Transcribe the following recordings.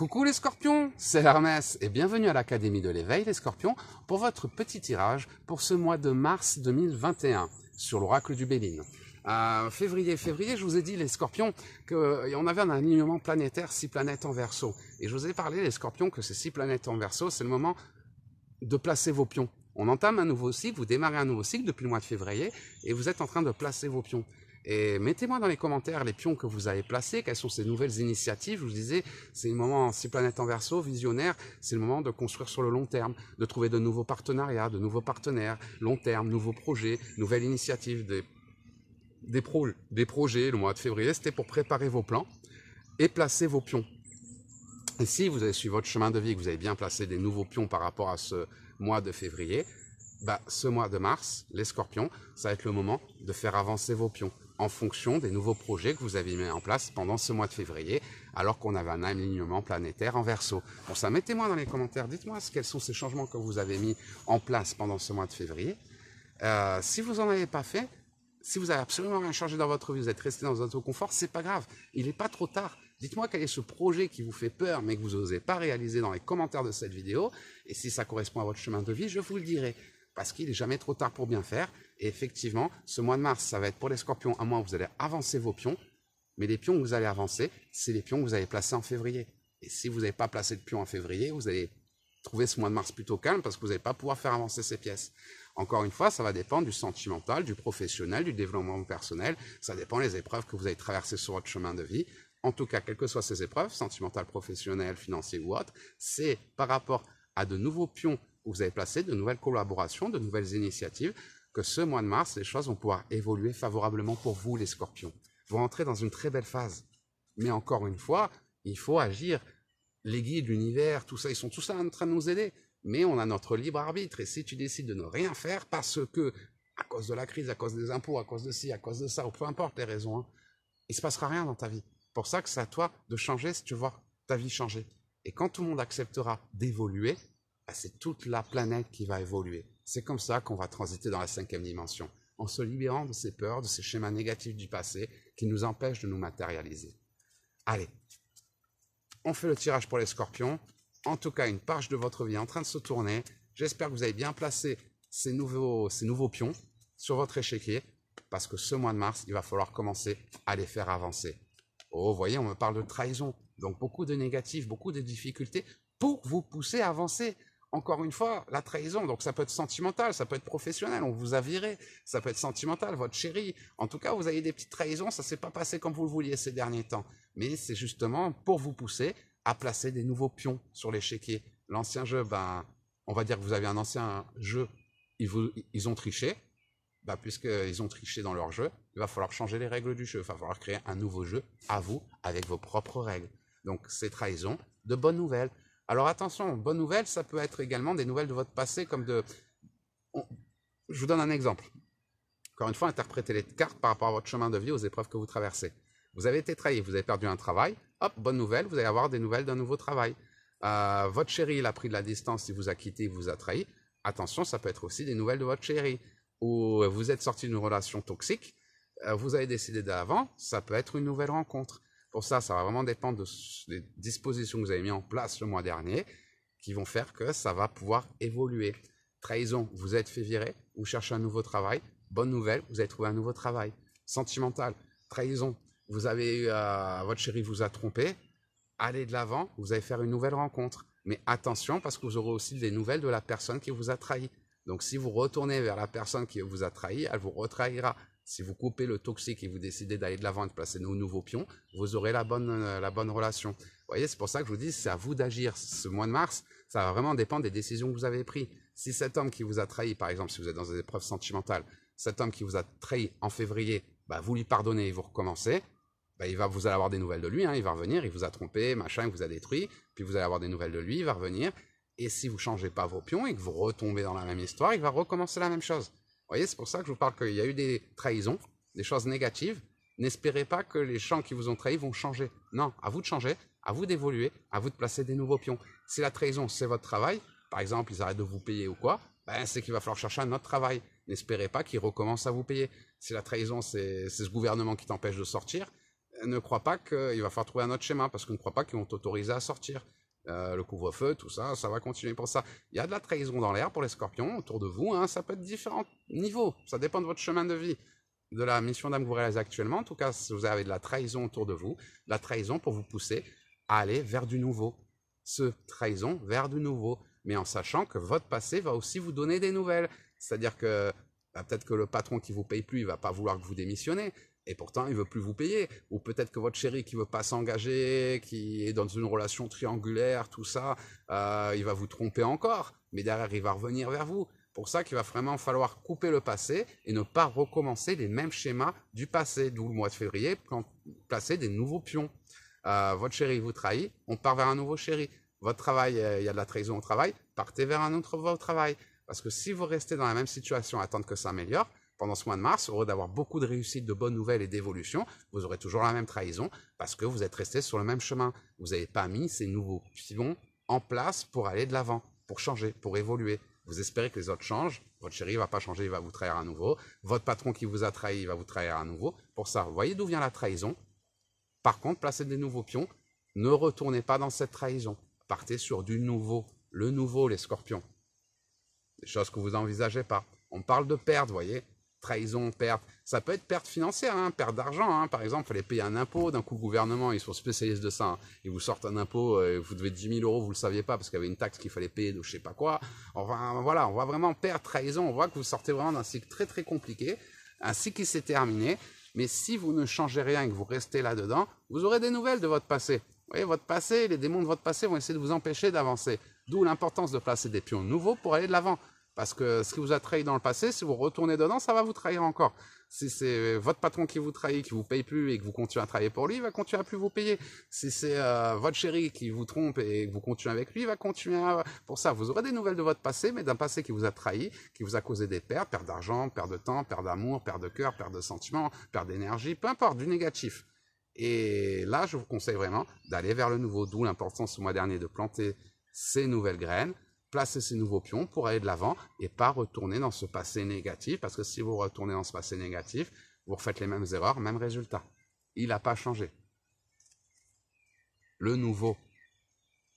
Coucou les scorpions, c'est Hermès et bienvenue à l'Académie de l'éveil les scorpions pour votre petit tirage pour ce mois de mars 2021 sur l'oracle du Béline. Février, je vous ai dit les scorpions qu'on avait un alignement planétaire 6 planètes en Verseau. Et je vous ai parlé les scorpions que ces 6 planètes en Verseau, c'est le moment de placer vos pions. On entame un nouveau cycle, vous démarrez un nouveau cycle depuis le mois de février et vous êtes en train de placer vos pions. Et mettez-moi dans les commentaires les pions que vous avez placés, quelles sont ces nouvelles initiatives. Je vous disais, c'est le moment, 6 planètes en Verseau, visionnaire, c'est le moment de construire sur le long terme, de trouver de nouveaux partenariats, de nouveaux partenaires, long terme, nouveaux projets, nouvelles initiatives, des projets. Le mois de février, c'était pour préparer vos plans et placer vos pions. Et si vous avez suivi votre chemin de vie, que vous avez bien placé des nouveaux pions par rapport à ce mois de février, ce mois de mars, les scorpions, ça va être le moment de faire avancer vos pions en fonction des nouveaux projets que vous avez mis en place pendant ce mois de février, alors qu'on avait un alignement planétaire en Verseau. Pour ça, mettez-moi dans les commentaires, dites-moi quels sont ces changements que vous avez mis en place pendant ce mois de février. Si vous n'en avez pas fait, si vous n'avez absolument rien changé dans votre vie, vous êtes resté dans votre confort, c'est pas grave, il n'est pas trop tard. Dites-moi quel est ce projet qui vous fait peur, mais que vous n'osez pas réaliser dans les commentaires de cette vidéo. Et si ça correspond à votre chemin de vie, je vous le dirai. Parce qu'il n'est jamais trop tard pour bien faire. Et effectivement, ce mois de mars, ça va être pour les scorpions, à moins que vous allez avancer vos pions. Mais les pions que vous allez avancer, c'est les pions que vous avez placés en février. Et si vous n'avez pas placé de pions en février, vous allez trouver ce mois de mars plutôt calme parce que vous n'allez pas pouvoir faire avancer ces pièces. Encore une fois, ça va dépendre du sentimental, du professionnel, du développement personnel. Ça dépend des épreuves que vous avez traversées sur votre chemin de vie. En tout cas, quelles que soient ces épreuves, sentimentales, professionnelles, financières ou autres, c'est par rapport à de nouveaux pions que vous avez placés, de nouvelles collaborations, de nouvelles initiatives, que ce mois de mars, les choses vont pouvoir évoluer favorablement pour vous, les scorpions. Vous rentrez dans une très belle phase. Mais encore une fois, il faut agir. Les guides, l'univers, tout ça, ils sont tous là en train de nous aider. Mais on a notre libre arbitre. Et si tu décides de ne rien faire parce que, à cause de la crise, à cause des impôts, à cause de ci, à cause de ça, ou peu importe les raisons, il ne se passera rien dans ta vie. C'est pour ça que c'est à toi de changer si tu veux voir ta vie changer. Et quand tout le monde acceptera d'évoluer, c'est toute la planète qui va évoluer. C'est comme ça qu'on va transiter dans la 5e dimension, en se libérant de ces peurs, de ces schémas négatifs du passé qui nous empêchent de nous matérialiser. Allez, on fait le tirage pour les scorpions. En tout cas, une page de votre vie est en train de se tourner. J'espère que vous avez bien placé ces nouveaux pions sur votre échiquier, parce que ce mois de mars, il va falloir commencer à les faire avancer. Oh, vous voyez, on me parle de trahison, donc beaucoup de négatifs, beaucoup de difficultés pour vous pousser à avancer. Encore une fois, la trahison, donc ça peut être sentimental, ça peut être professionnel, on vous a viré, ça peut être sentimental, votre chérie. En tout cas, vous avez des petites trahisons, ça ne s'est pas passé comme vous le vouliez ces derniers temps. Mais c'est justement pour vous pousser à placer des nouveaux pions sur l'échiquier. L'ancien jeu, on va dire que vous avez un ancien jeu, ils ont triché. Puisqu'ils ont triché dans leur jeu, il va falloir changer les règles du jeu. Il va falloir créer un nouveau jeu à vous, avec vos propres règles. Donc, c'est trahison, de bonnes nouvelles. Alors attention, bonnes nouvelles, ça peut être également des nouvelles de votre passé, comme je vous donne un exemple. Encore une fois, interprétez les cartes par rapport à votre chemin de vie, aux épreuves que vous traversez. Vous avez été trahi, vous avez perdu un travail, hop, bonne nouvelle, vous allez avoir des nouvelles d'un nouveau travail. Votre chéri, il a pris de la distance, il vous a quitté, il vous a trahi. Attention, ça peut être aussi des nouvelles de votre chéri. Ou vous êtes sorti d'une relation toxique, vous avez décidé d'avant, ça peut être une nouvelle rencontre. Pour ça, ça va vraiment dépendre des dispositions que vous avez mises en place le mois dernier, qui vont faire que ça va pouvoir évoluer. Trahison, vous êtes fait virer, vous cherchez un nouveau travail. Bonne nouvelle, vous avez trouvé un nouveau travail. Sentimental, trahison, vous avez eu, votre chéri vous a trompé, allez de l'avant, vous allez faire une nouvelle rencontre. Mais attention, parce que vous aurez aussi des nouvelles de la personne qui vous a trahi. Donc, si vous retournez vers la personne qui vous a trahi, elle vous retrahira. Si vous coupez le toxique et vous décidez d'aller de l'avant et de placer nos nouveaux pions, vous aurez la bonne relation. Vous voyez, c'est pour ça que je vous dis, c'est à vous d'agir. Ce mois de mars, ça va vraiment dépendre des décisions que vous avez prises. Si cet homme qui vous a trahi, par exemple, si vous êtes dans des épreuves sentimentales, cet homme qui vous a trahi en février, vous lui pardonnez et vous recommencez, vous allez avoir des nouvelles de lui, il va revenir, il vous a trompé, machin, il vous a détruit, puis vous allez avoir des nouvelles de lui, il va revenir. Et si vous ne changez pas vos pions et que vous retombez dans la même histoire, il va recommencer la même chose. Vous voyez, c'est pour ça que je vous parle qu'il y a eu des trahisons, des choses négatives. N'espérez pas que les gens qui vous ont trahi vont changer. Non, à vous de changer, à vous d'évoluer, à vous de placer des nouveaux pions. Si la trahison, c'est votre travail, par exemple, ils arrêtent de vous payer ou quoi, c'est qu'il va falloir chercher un autre travail. N'espérez pas qu'ils recommencent à vous payer. Si la trahison, c'est ce gouvernement qui t'empêche de sortir, ne crois pas qu'il va falloir trouver un autre schéma, parce qu'on ne croit pas qu'ils vont t'autoriser à sortir. Le couvre-feu, tout ça, ça va continuer pour ça. Il y a de la trahison dans l'air pour les scorpions autour de vous, hein, ça peut être différents niveaux, ça dépend de votre chemin de vie, de la mission d'âme que vous réalisez actuellement. En tout cas, si vous avez de la trahison autour de vous, de la trahison pour vous pousser à aller vers du nouveau. Trahison vers du nouveau, mais en sachant que votre passé va aussi vous donner des nouvelles. C'est-à-dire que peut-être que le patron qui vous paye plus, il va pas vouloir que vous démissionnez, et pourtant il veut plus vous payer. Ou peut-être que votre chéri qui veut pas s'engager, qui est dans une relation triangulaire, tout ça, il va vous tromper encore, mais derrière il va revenir vers vous. Pour ça qu'il va vraiment falloir couper le passé et ne pas recommencer les mêmes schémas du passé, d'où le mois de février, placer des nouveaux pions. Votre chéri vous trahit, on part vers un nouveau chéri. Votre travail, il y a de la trahison au travail, partez vers un autre travail. Parce que si vous restez dans la même situation à attendre que ça améliore, pendant ce mois de mars, au lieu d'avoir beaucoup de réussite, de bonnes nouvelles et d'évolution, vous aurez toujours la même trahison parce que vous êtes resté sur le même chemin. Vous n'avez pas mis ces nouveaux pions en place pour aller de l'avant, pour changer, pour évoluer. Vous espérez que les autres changent, votre chéri ne va pas changer, il va vous trahir à nouveau. Votre patron qui vous a trahi, il va vous trahir à nouveau. Pour ça, vous voyez d'où vient la trahison. Par contre, placez des nouveaux pions, ne retournez pas dans cette trahison. Partez sur du nouveau. Le nouveau, les scorpions. Des choses que vous n'envisagez pas. On parle de perte, vous voyez. Trahison, perte. Ça peut être perte financière, hein, perte d'argent. Hein. Par exemple, il fallait payer un impôt. D'un coup, le gouvernement, ils sont spécialistes de ça. Hein. Ils vous sortent un impôt, vous devez 10 000 €, vous ne le saviez pas parce qu'il y avait une taxe qu'il fallait payer de je ne sais pas quoi. Enfin, voilà, on voit vraiment perte, trahison. On voit que vous sortez vraiment d'un cycle très, très compliqué. Un cycle qui s'est terminé. Mais si vous ne changez rien et que vous restez là-dedans, vous aurez des nouvelles de votre passé. Vous voyez, votre passé, les démons de votre passé vont essayer de vous empêcher d'avancer. D'où l'importance de placer des pions nouveaux pour aller de l'avant. Parce que ce qui vous a trahi dans le passé, si vous retournez dedans, ça va vous trahir encore. Si c'est votre patron qui vous trahit, qui vous paye plus et que vous continuez à travailler pour lui, il va continuer à plus vous payer. Si c'est votre chéri qui vous trompe et que vous continuez avec lui, il va continuer à... Pour ça, vous aurez des nouvelles de votre passé, mais d'un passé qui vous a trahi, qui vous a causé des pertes, perte d'argent, perte de temps, perte d'amour, perte de cœur, perte de sentiments, perte d'énergie, peu importe, du négatif. Et là, je vous conseille vraiment d'aller vers le nouveau, d'où l'importance ce mois dernier de planter ces nouvelles graines, placer ces nouveaux pions pour aller de l'avant et pas retourner dans ce passé négatif, parce que si vous retournez dans ce passé négatif, vous refaites les mêmes erreurs, même résultat. Il n'a pas changé. Le nouveau,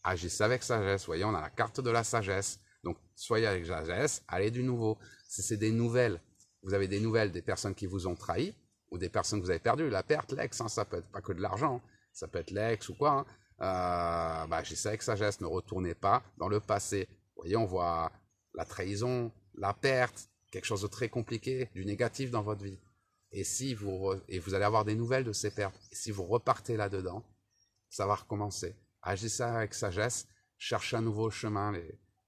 agissez avec sagesse. Vous voyez, on a la carte de la sagesse. Donc, soyez avec sagesse, allez du nouveau. Si c'est des nouvelles, vous avez des nouvelles des personnes qui vous ont trahi ou des personnes que vous avez perdues. La perte, l'ex, hein, ça peut être pas que de l'argent, hein, ça peut être l'ex ou quoi. Hein. Agissez avec sagesse, ne retournez pas dans le passé. Vous voyez, on voit la trahison, la perte, quelque chose de très compliqué, du négatif dans votre vie. Et si vous allez avoir des nouvelles de ces pertes. Et si vous repartez là-dedans, ça va recommencer. Agissez avec sagesse, cherchez un nouveau chemin,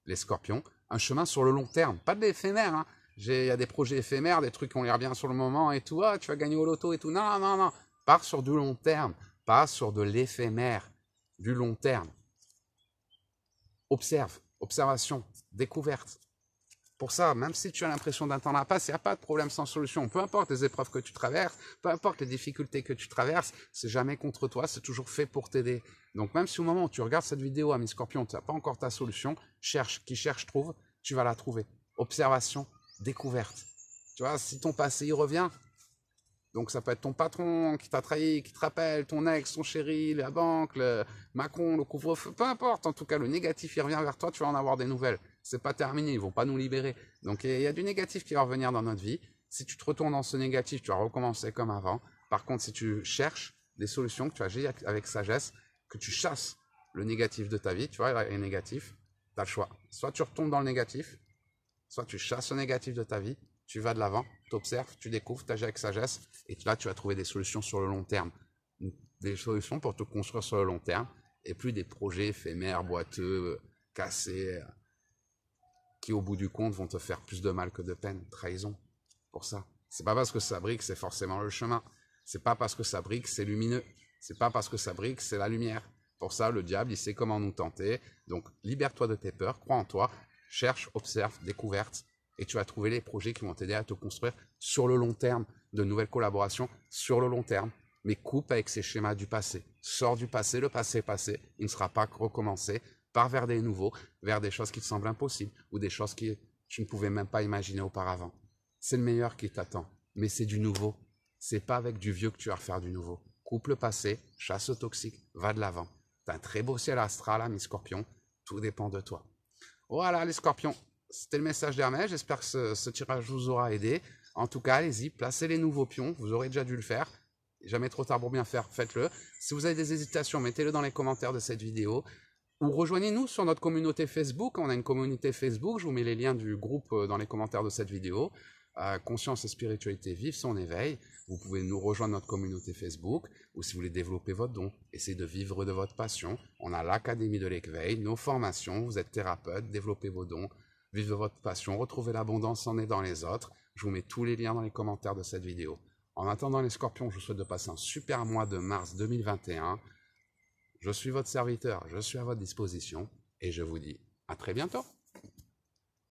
les scorpions. Un chemin sur le long terme, pas de l'éphémère. Hein. Il y a des projets éphémères, des trucs qui ont l'air bien sur le moment et tout. Ah, tu vas gagner au loto et tout. Non, non, non. Pars sur du long terme, pas sur de l'éphémère, du long terme. Observe. Observation, découverte. Pour ça, même si tu as l'impression d'un temps d'impasse, il n'y a pas de problème sans solution. Peu importe les épreuves que tu traverses, peu importe les difficultés que tu traverses, c'est jamais contre toi, c'est toujours fait pour t'aider. Donc même si au moment où tu regardes cette vidéo, ami Scorpion, tu n'as pas encore ta solution, cherche, qui cherche, trouve, tu vas la trouver. Observation, découverte. Tu vois, si ton passé y revient, donc ça peut être ton patron qui t'a trahi, qui te rappelle, ton ex, ton chéri, la banque, le Macron, le couvre-feu, peu importe. En tout cas, le négatif, il revient vers toi, tu vas en avoir des nouvelles. C'est pas terminé, ils vont pas nous libérer. Donc il y a du négatif qui va revenir dans notre vie. Si tu te retournes dans ce négatif, tu vas recommencer comme avant. Par contre, si tu cherches des solutions, que tu agis avec sagesse, que tu chasses le négatif de ta vie, tu vois, les négatifs, tu as le choix. Soit tu retombes dans le négatif, soit tu chasses le négatif de ta vie, tu vas de l'avant, tu observes, tu découvres, tu agis avec sagesse, et là, tu vas trouver des solutions sur le long terme. Des solutions pour te construire sur le long terme, et plus des projets éphémères, boiteux, cassés, qui au bout du compte vont te faire plus de mal que de peine. Trahison, pour ça. C'est pas parce que ça brille que c'est forcément le chemin. C'est pas parce que ça brille que c'est lumineux. C'est pas parce que ça brille que c'est la lumière. Pour ça, le diable, il sait comment nous tenter. Donc, libère-toi de tes peurs, crois en toi, cherche, observe, découverte, et tu vas trouver les projets qui vont t'aider à te construire sur le long terme, de nouvelles collaborations sur le long terme, mais coupe avec ces schémas du passé. Sors du passé, le passé est passé, il ne sera pas recommencé, pars vers des nouveaux, vers des choses qui te semblent impossibles, ou des choses que tu ne pouvais même pas imaginer auparavant. C'est le meilleur qui t'attend, mais c'est du nouveau. C'est pas avec du vieux que tu vas refaire du nouveau. coupe le passé, chasse au toxique, va de l'avant. T'as un très beau ciel astral, ami Scorpion, tout dépend de toi. Voilà les Scorpions, c'était le message d'Hermès, j'espère que ce tirage vous aura aidé. En tout cas, allez-y, placez les nouveaux pions, vous aurez déjà dû le faire. Jamais trop tard pour bien faire, faites-le. Si vous avez des hésitations, mettez-le dans les commentaires de cette vidéo. Ou rejoignez-nous sur notre communauté Facebook. On a une communauté Facebook, je vous mets les liens du groupe dans les commentaires de cette vidéo. Conscience et spiritualité, vive son éveil. Vous pouvez nous rejoindre notre communauté Facebook. Ou si vous voulez développer votre don, essayez de vivre de votre passion. On a l'Académie de l'éveil, nos formations. Vous êtes thérapeute, développez vos dons, vivez votre passion, retrouvez l'abondance en aidant les autres. Je vous mets tous les liens dans les commentaires de cette vidéo. En attendant les Scorpions, je vous souhaite de passer un super mois de mars 2021. Je suis votre serviteur, je suis à votre disposition et je vous dis à très bientôt.